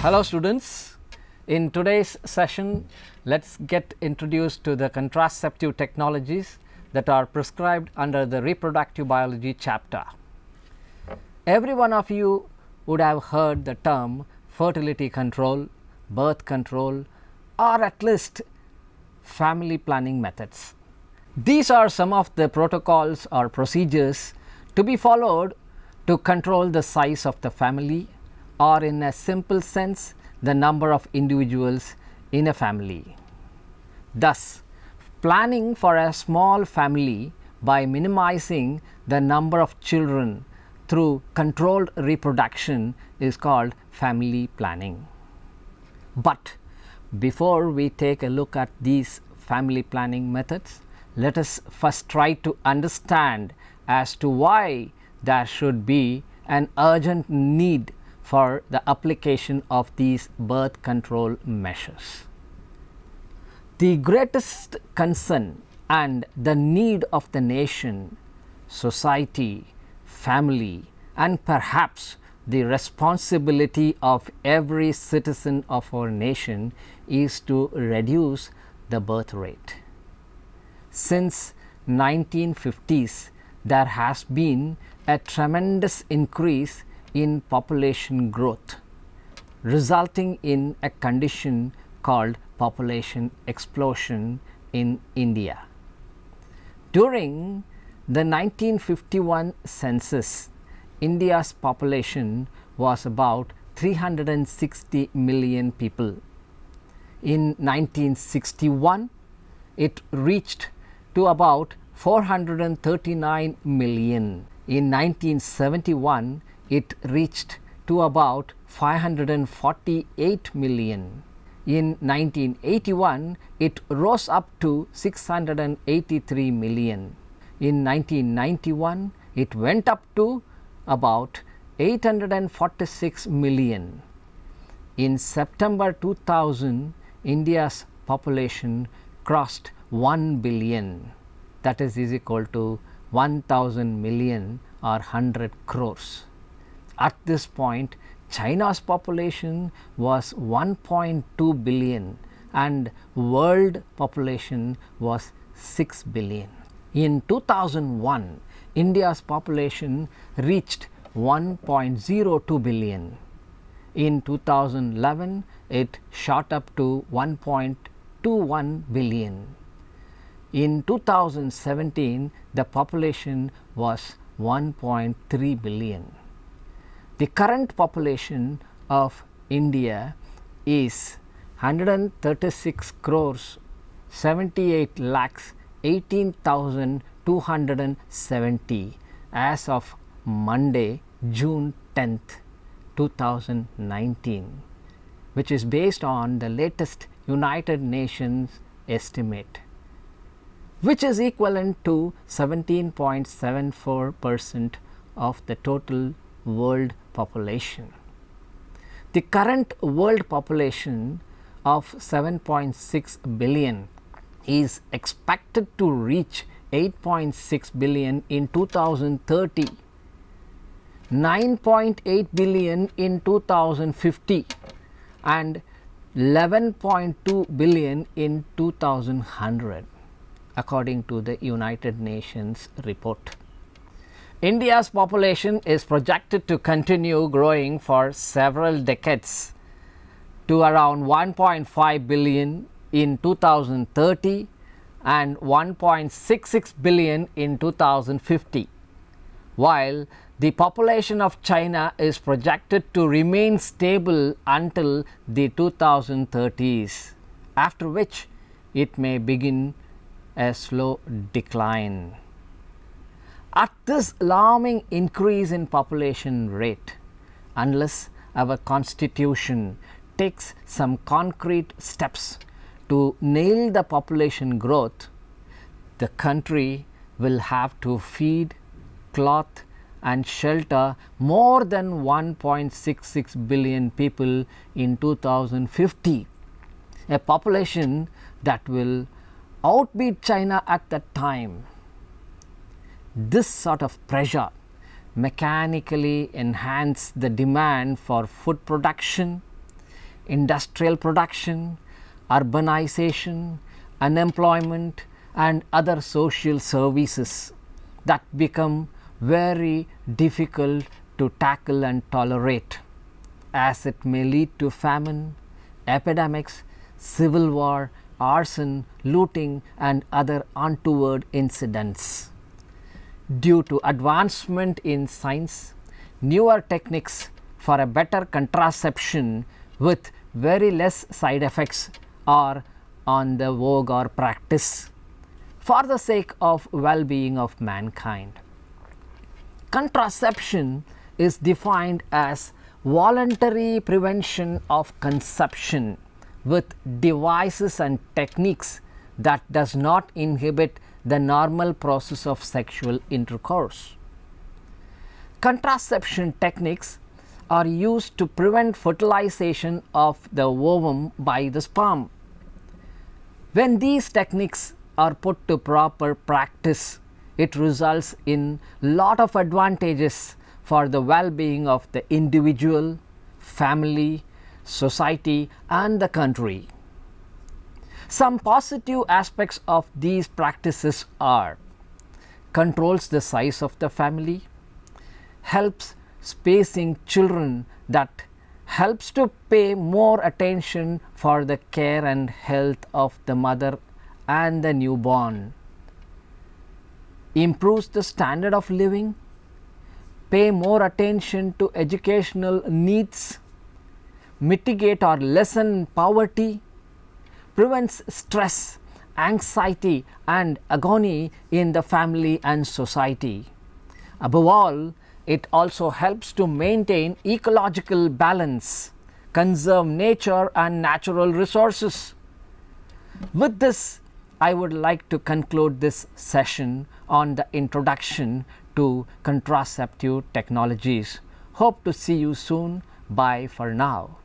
Hello students, in today's session let's get introduced to the contraceptive technologies that are prescribed under the reproductive biology chapter. Every one of you would have heard the term fertility control, birth control, or at least family planning methods. These are some of the protocols or procedures to be followed to control the size of the family, or in a simple sense the number of individuals in a family. Thus, planning for a small family by minimizing the number of children through controlled reproduction is called family planning. But before we take a look at these family planning methods, let us first try to understand as to why there should be an urgent need for the application of these birth control measures. The greatest concern and the need of the nation, society, family, and perhaps the responsibility of every citizen of our nation is to reduce the birth rate. Since 1950s, there has been a tremendous increase in population growth, resulting in a condition called population explosion in India. During the 1951 census, India's population was about 360 million people. In 1961, it reached to about 439 million. In 1971, it reached to about 548 million. In 1981, it rose up to 683 million. In 1991, it went up to about 846 million. In September 2000, India's population crossed 1 billion, that is equal to 1000 million or 100 crores. At this point, China's population was 1.2 billion and world population was 6 billion. In 2001, India's population reached 1.02 billion. In 2011, it shot up to 1.21 billion. In 2017, the population was 1.3 billion. The current population of India is 136 crores 78 lakhs 18,270 as of Monday, June 10th, 2019, which is based on the latest United Nations estimate, which is equivalent to 17.74% of the total world population. The current world population of 7.6 billion is expected to reach 8.6 billion in 2030, 9.8 billion in 2050, and 11.2 billion in 2100, according to the United Nations report. India's population is projected to continue growing for several decades to around 1.5 billion in 2030 and 1.66 billion in 2050, while the population of China is projected to remain stable until the 2030s, after which it may begin a slow decline. At this alarming increase in population rate, unless our constitution takes some concrete steps to nail the population growth, the country will have to feed, clothe, and shelter more than 1.66 billion people in 2050, a population that will outbeat China at that time. This sort of pressure mechanically enhance the demand for food production industrial production, urbanization, unemployment, and other social services that become very difficult to tackle and tolerate, as it may lead to famine, epidemics, civil war, arson, looting, and other untoward incidents. Due to advancement in science, newer techniques for a better contraception with very less side effects are on the vogue or practice for the sake of well-being of mankind. Contraception is defined as voluntary prevention of conception with devices and techniques that does not inhibit the normal process of sexual intercourse. Contraception techniques are used to prevent fertilization of the ovum by the sperm. When these techniques are put to proper practice, it results in lot of advantages for the well-being of the individual, family, society, and the country. Some positive aspects of these practices are: controls the size of the family, helps spacing children, that helps to pay more attention for the care and health of the mother and the newborn, improves the standard of living, pay more attention to educational needs, mitigate or lessen poverty, prevents stress, anxiety, and agony in the family and society. Above all, it also helps to maintain ecological balance, conserve nature and natural resources. With this, I would like to conclude this session on the introduction to contraceptive technologies. Hope to see you soon. Bye for now.